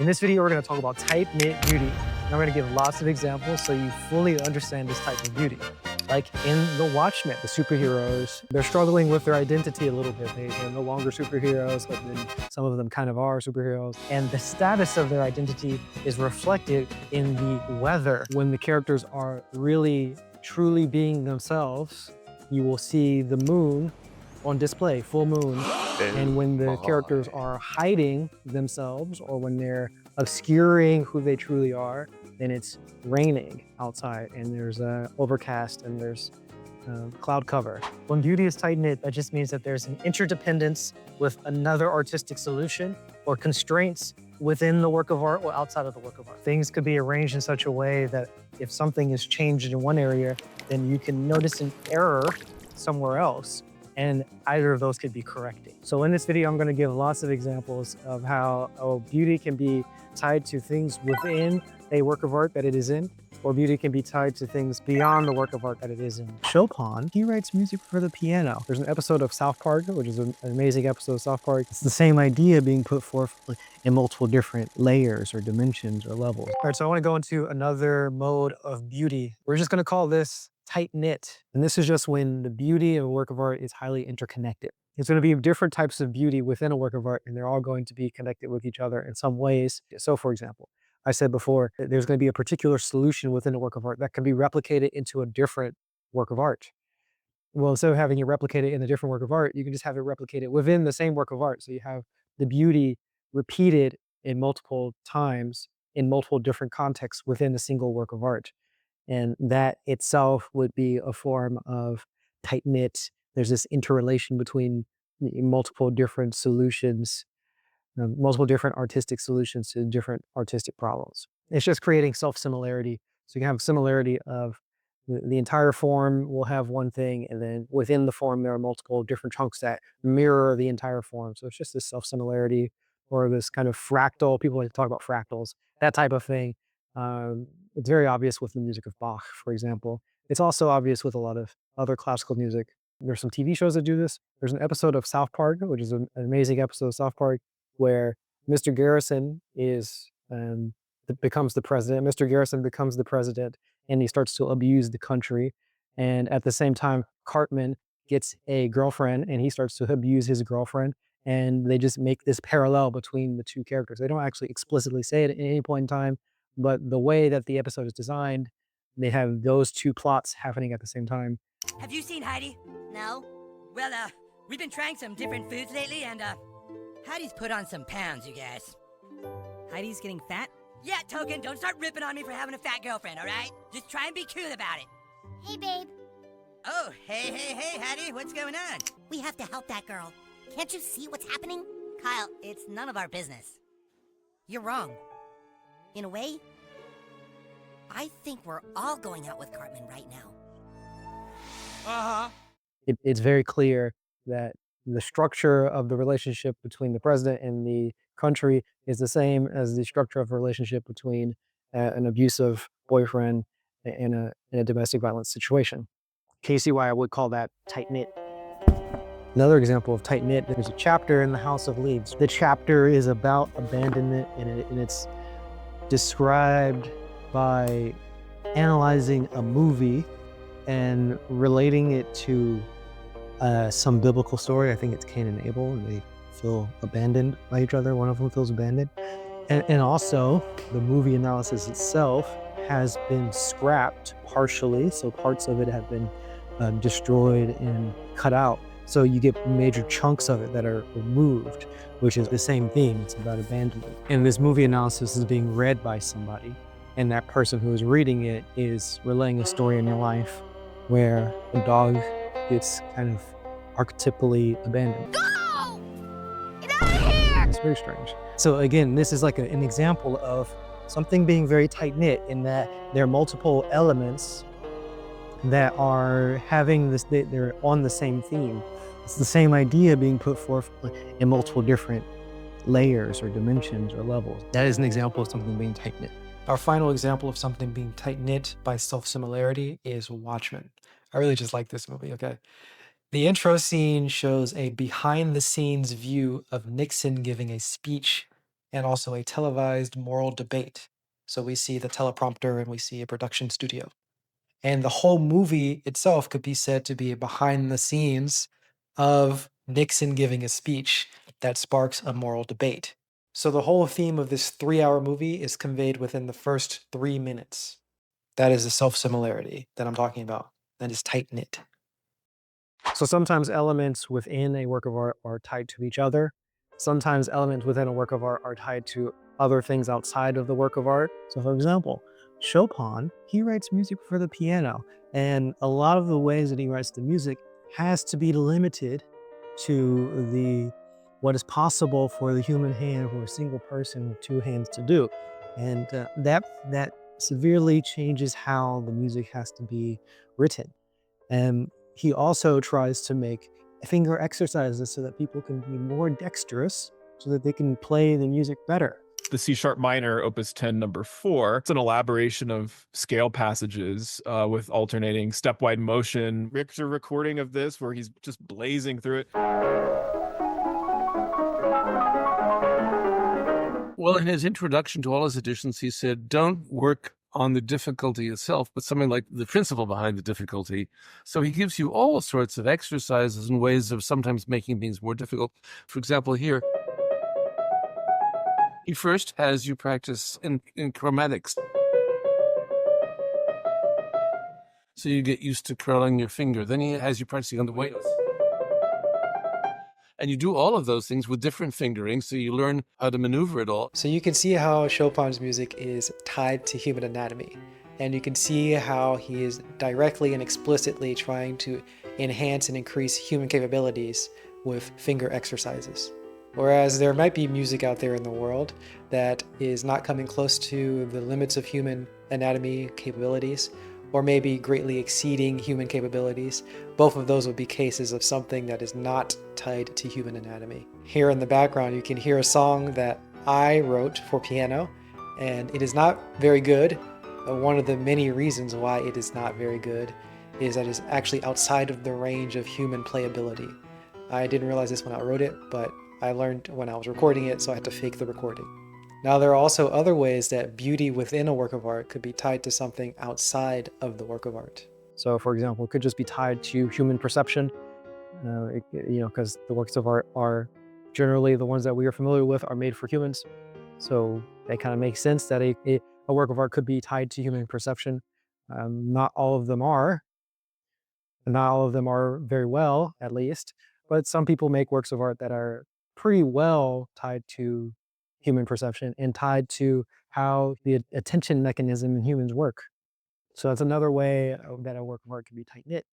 In this video, we're going to talk about tight-knit beauty. And I'm going to give lots of examples so you fully understand this type of beauty. Like in The Watchmen, the superheroes, they're struggling with their identity a little bit. They're no longer superheroes, but then some of them kind of are superheroes. And the status of their identity is reflected in the weather. When the characters are really, truly being themselves, you will see the moon on display, full moon. And when the characters are hiding themselves or when they're obscuring who they truly are, then it's raining outside and there's overcast and there's cloud cover. When beauty is tight-knit, that just means that there's an interdependence with another artistic solution or constraints within the work of art or outside of the work of art. Things could be arranged in such a way that if something is changed in one area, then you can notice an error somewhere else, and either of those could be corrected. So in this video, I'm going to give lots of examples of how beauty can be tied to things within a work of art that it is in, or beauty can be tied to things beyond the work of art that it is in. Chopin, he writes music for the piano. There's an episode of South Park, which is an amazing episode of South Park. It's the same idea being put forth in multiple different layers or dimensions or levels. All right, so I want to go into another mode of beauty. We're just going to call this tight-knit. And this is just when the beauty of a work of art is highly interconnected. There's going to be different types of beauty within a work of art, and they're all going to be connected with each other in some ways. So for example, I said before, there's going to be a particular solution within a work of art that can be replicated into a different work of art. Well, instead of having it replicated in a different work of art, you can just have it replicated within the same work of art. So you have the beauty repeated in multiple times in multiple different contexts within a single work of art. And that itself would be a form of tight-knit. There's this interrelation between multiple different solutions, multiple different artistic solutions to different artistic problems. It's just creating self-similarity. So you can have similarity of the entire form will have one thing, and then within the form, there are multiple different chunks that mirror the entire form. So it's just this self-similarity or this kind of fractal. People like to talk about fractals, that type of thing. It's very obvious with the music of Bach, for example. It's also obvious with a lot of other classical music. There's some TV shows that do this. There's an episode of South Park, which is an amazing episode of South Park, where Mr. Garrison becomes the president. Mr. Garrison becomes the president, and he starts to abuse the country. And at the same time, Cartman gets a girlfriend, and he starts to abuse his girlfriend. And they just make this parallel between the two characters. They don't actually explicitly say it at any point in time, but the way that the episode is designed, they have those two plots happening at the same time. Have you seen Heidi? No. Well, we've been trying some different foods lately, and, Heidi's put on some pounds, you guys. Heidi's getting fat? Yeah, Token, don't start ripping on me for having a fat girlfriend, alright? Just try and be cool about it. Hey, babe. Oh, hey, Heidi, what's going on? We have to help that girl. Can't you see what's happening? Kyle, it's none of our business. You're wrong. In a way, I think we're all going out with Cartman right now. Uh-huh. It's very clear that the structure of the relationship between the president and the country is the same as the structure of a relationship between an abusive boyfriend in a domestic violence situation. Can you see why I would call that tight-knit? Another example of tight-knit, there's a chapter in The House of Leaves. The chapter is about abandonment, and it's described by analyzing a movie and relating it to some biblical story. I think it's Cain and Abel, and they feel abandoned by each other. One of them feels abandoned. And also, the movie analysis itself has been scrapped partially, so parts of it have been destroyed and cut out. So you get major chunks of it that are removed, which is the same theme. It's about abandonment. And this movie analysis is being read by somebody, and that person who is reading it is relaying a story in your life where a dog gets kind of archetypally abandoned. Go! Get out of here! It's very strange. So again, this is like an example of something being very tight-knit in that there are multiple elements that are having this, they're on the same theme. It's the same idea being put forth in multiple different layers or dimensions or levels. That is an example of something being tight-knit. Our final example of something being tight-knit by self-similarity is Watchmen. I really just like this movie, okay? The intro scene shows a behind-the-scenes view of Nixon giving a speech and also a televised moral debate. So we see the teleprompter and we see a production studio. And the whole movie itself could be said to be behind the scenes of Nixon giving a speech that sparks a moral debate. So the whole theme of this 3-hour movie is conveyed within the first 3 minutes. That is the self-similarity that I'm talking about. That is tight-knit. So sometimes elements within a work of art are tied to each other. Sometimes elements within a work of art are tied to other things outside of the work of art. So for example, Chopin, he writes music for the piano, and a lot of the ways that he writes the music has to be limited to what is possible for the human hand, for a single person with two hands to do. And that severely changes how the music has to be written. And he also tries to make finger exercises so that people can be more dexterous so that they can play the music better. The C sharp minor, opus 10, number 4. It's an elaboration of scale passages with alternating stepwide motion. Rick's a recording of this where he's just blazing through it. Well, in his introduction to all his editions, he said, don't work on the difficulty itself, but something like the principle behind the difficulty. So he gives you all sorts of exercises and ways of sometimes making things more difficult. For example, here, he first has you practice in chromatics. So you get used to curling your finger. Then he has you practicing on the weights. And you do all of those things with different fingering, so you learn how to maneuver it all. So you can see how Chopin's music is tied to human anatomy. And you can see how he is directly and explicitly trying to enhance and increase human capabilities with finger exercises. Whereas there might be music out there in the world that is not coming close to the limits of human anatomy capabilities, or maybe greatly exceeding human capabilities. Both of those would be cases of something that is not tied to human anatomy. Here in the background, you can hear a song that I wrote for piano, and it is not very good. One of the many reasons why it is not very good is that it's actually outside of the range of human playability. I didn't realize this when I wrote it, but I learned when I was recording it, so I had to fake the recording. Now, there are also other ways that beauty within a work of art could be tied to something outside of the work of art. So for example, it could just be tied to human perception, because the works of art are generally the ones that we are familiar with are made for humans. So that kind of makes sense that a work of art could be tied to human perception. Not all of them are. Not all of them are very well, at least, but some people make works of art that are pretty well tied to human perception and tied to how the attention mechanism in humans work. So that's another way that a work of art can be tight-knit,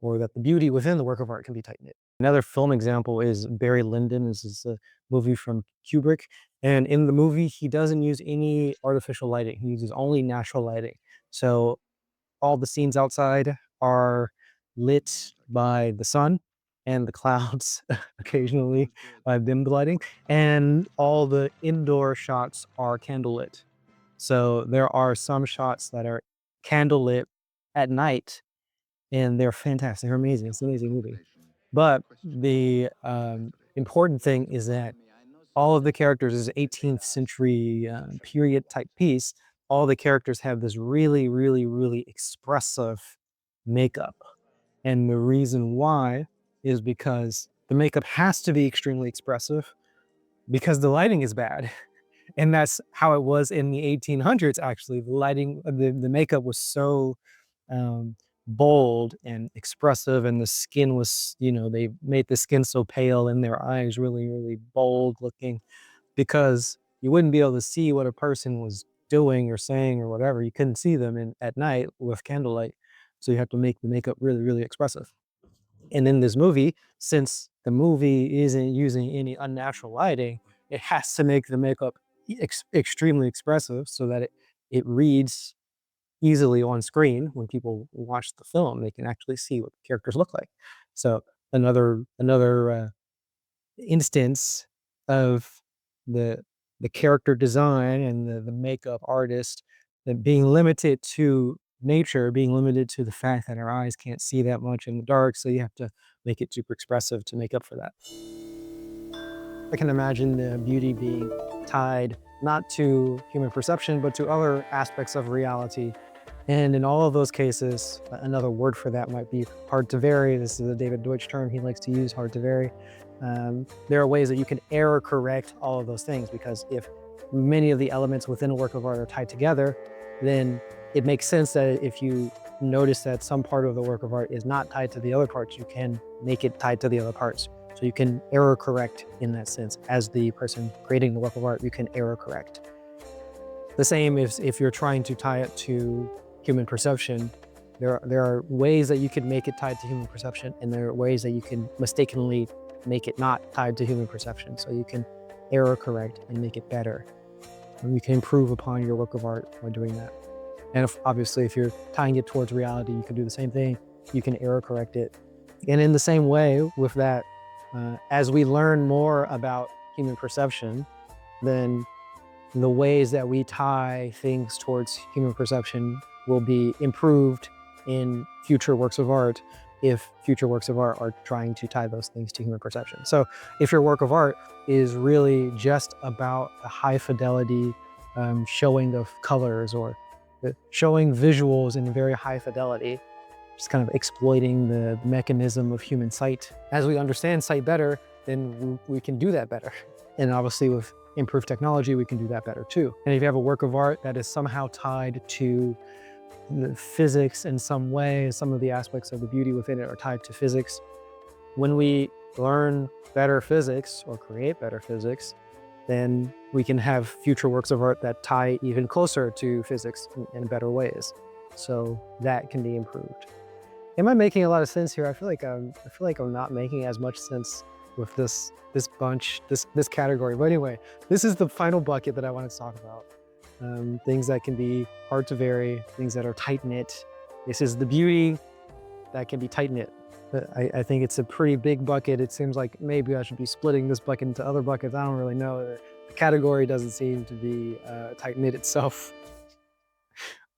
or that the beauty within the work of art can be tight-knit. Another film example is Barry Lyndon. This is a movie from Kubrick. And in the movie, he doesn't use any artificial lighting. He uses only natural lighting. So all the scenes outside are lit by the sun and the clouds occasionally by dim lighting, and all the indoor shots are candlelit. So there are some shots that are candlelit at night, and they're fantastic. They're amazing. It's an amazing movie. But the important thing is that all of the characters is 18th century period type piece. All the characters have this really, really, really expressive makeup. And the reason why is because the makeup has to be extremely expressive because the lighting is bad. And that's how it was in the 1800s, actually. The lighting, the makeup was so bold and expressive, and the skin was, they made the skin so pale and their eyes really, really bold looking, because you wouldn't be able to see what a person was doing or saying or whatever. You couldn't see them at night with candlelight. So you have to make the makeup really, really expressive. And in this movie, since the movie isn't using any unnatural lighting, it has to make the makeup extremely expressive so that it reads easily on screen. When people watch the film, they can actually see what the characters look like. So another instance of the character design and the makeup artist that being limited to nature, being limited to the fact that our eyes can't see that much in the dark, so you have to make it super expressive to make up for that. I can imagine the beauty being tied not to human perception, but to other aspects of reality. And in all of those cases, another word for that might be hard to vary. This is a David Deutsch term he likes to use, hard to vary. There are ways that you can error correct all of those things, because if many of the elements within a work of art are tied together, then it makes sense that if you notice that some part of the work of art is not tied to the other parts, you can make it tied to the other parts. So you can error correct in that sense. As the person creating the work of art, you can error correct. The same if you're trying to tie it to human perception. There are ways that you can make it tied to human perception, and there are ways that you can mistakenly make it not tied to human perception. So you can error correct and make it better. And you can improve upon your work of art by doing that. And obviously, if you're tying it towards reality, you can do the same thing. You can error correct it. And in the same way with that, as we learn more about human perception, then the ways that we tie things towards human perception will be improved in future works of art if future works of art are trying to tie those things to human perception. So if your work of art is really just about a high fidelity showing of colors, or showing visuals in very high fidelity, just kind of exploiting the mechanism of human sight. As we understand sight better, then we can do that better. And obviously with improved technology, we can do that better too. And if you have a work of art that is somehow tied to the physics in some way, some of the aspects of the beauty within it are tied to physics. When we learn better physics or create better physics, then we can have future works of art that tie even closer to physics in better ways. So that can be improved. Am I making a lot of sense here? I feel like I'm not making as much sense with this category. But anyway, this is the final bucket that I wanted to talk about. Things that can be hard to vary, things that are tight-knit. This is the beauty that can be tight-knit. I think it's a pretty big bucket. It seems like maybe I should be splitting this bucket into other buckets. I don't really know. The category doesn't seem to be tight-knit itself.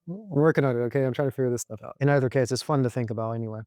I'm working on it, okay? I'm trying to figure this stuff out. In either case, it's fun to think about anyway.